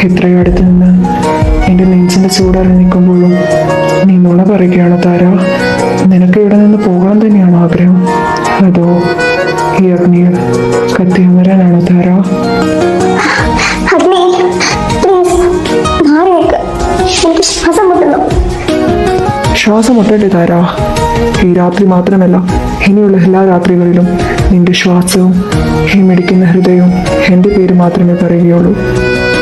എത്രയോ അടുത്ത് നിന്ന് എൻ്റെ നെഞ്ചിൻ്റെ ചൂടറിഞ്ഞ് നിൽക്കുമ്പോഴും നീ നുണ പറയുകയാണോ താര? നിനക്ക് ഇവിടെ നിന്ന് പോകാൻ തന്നെയാണോ ആഗ്രഹം? അതോ ഈ അഗ്നിയിൽ കത്തിയമരാനാണോ താര? അഗ്നി, പ്ലീസ് മാറി നിൽക്ക്. എനിക്ക് ശ്വാസം മുട്ടുന്നു. ശ്വാസം മുട്ടട്ടെ താര. ഈ രാത്രി മാത്രമല്ല, ഇനിയുള്ള എല്ലാ രാത്രികളിലും നിന്റെ ശ്വാസവും ഈ മിടിക്കുന്ന ഹൃദയവും എൻ്റെ പേര് മാത്രമേ പറയുകയുള്ളൂ.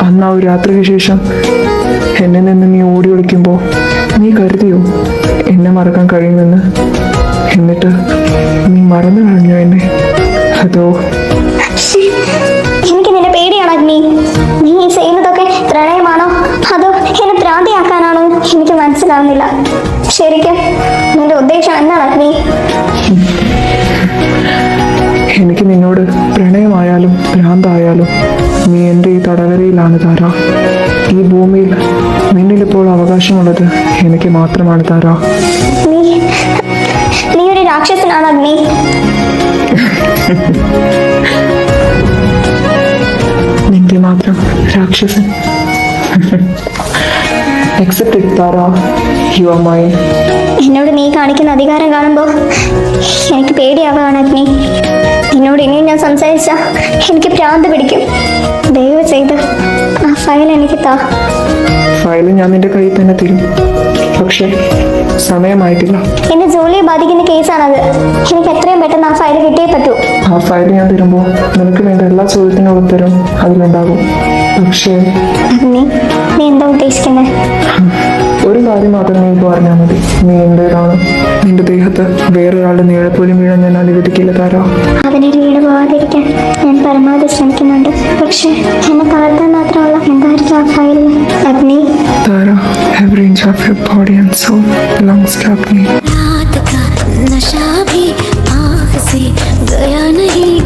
അന്ന് ആ ഒരു രാത്രിക്ക് ശേഷം എന്നെ നിന്ന് നീ ഓടി ഒളിക്കുമ്പോൾ നീ കരുതിയോ എന്നെ മറക്കാൻ കഴിയുമെന്ന്? എന്നിട്ട് നീ മറന്നു കളഞ്ഞോ എന്നെ? അതോ എനിക്ക് നിന്നെ പേടിയാണ് അഗ്നി. നീ ഈ ചെയ്യുന്നതൊക്കെ പ്രണയമാണോ അതോ എന്നെ ഭ്രാന്തിയാക്കാനാണോ എനിക്ക് മനസ്സിലാവുന്നില്ല. ശരിക്കും നിന്റെ ഉദ്ദേശം എന്താണ് അഗ്നി? എനിക്ക് നിന്നോട് പ്രണയമായാലും ഭ്രാന്തായാലും നീ എൻ്റെ ഈ തടവരയിലാണ് താര. ഈ ഭൂമിയിൽ നിന്നിലിപ്പോൾ അവകാശമുള്ളത് എനിക്ക് മാത്രമാണ് താര. നീ നീ ഒരു രാക്ഷസനാണ് അഗ്നി. നിന്റെ മാത്രം രാക്ഷസൻ. Accept it, Tara. You are mine. എന്നോട് നീ കാണിക്കുന്ന അധികാരം കാണുമ്പോൾ എനിക്ക് പേടിയാവുകയാണ് അഗ്നി. എന്നോട് ഇനിയും ഞാൻ സംസാരിച്ച എനിക്ക് ഭ്രാന്ത് പിടിക്കും. ദയവ് ചെയ്ത് ആ ഫയൽ എനിക്ക് താ. ഫയൽ ഞാൻ നിന്റെ കയ്യിൽ തന്നെ തരും. പക്ഷേ സമയമായിട്ടില്ല. എന്റെ ജോലിയെ ബാധിക്കുന്ന കേസാണത്. എനിക്ക് എത്രയും പെട്ടെന്ന് ആ ഫയൽ കിട്ടിയേ പറ്റൂ. ആ ഫയൽ ഞാൻ തരുമ്പോൾ നിനക്ക് വേണ്ട എല്ലാ ചോദ്യത്തിനും ഉത്തരവും അതിലുണ്ടാകും. പക്ഷേ അഗ്നി, നീ എന്താ ഉദ്ദേശിക്കുന്നത്? ഒരു കാര്യം മാത്രം നീ ഇപ്പോൾ അറിഞ്ഞാൽ മതി. നീ എന്റേതാണ്. നിന്റെ ദേഹത്ത് വേറൊരാളുടെ നീഴപ്പോലും വീഴാൻ ഞാൻ അനുവദിക്കില്ല താര. അതിനൊരു വീട് പോകാതിരിക്കാൻ ഞാൻ പരമാവധി ശ്രമിക്കുന്നുണ്ട്. പക്ഷെ എന്നെ തളർത്താൻ മാത്രമുള്ള എന്തായിരിക്കും ആ ഫയലിൽ? അഗ്നി, Tara, every inch of your body and soul belongs to me. रात का नशा भी आँख से गया नहीं.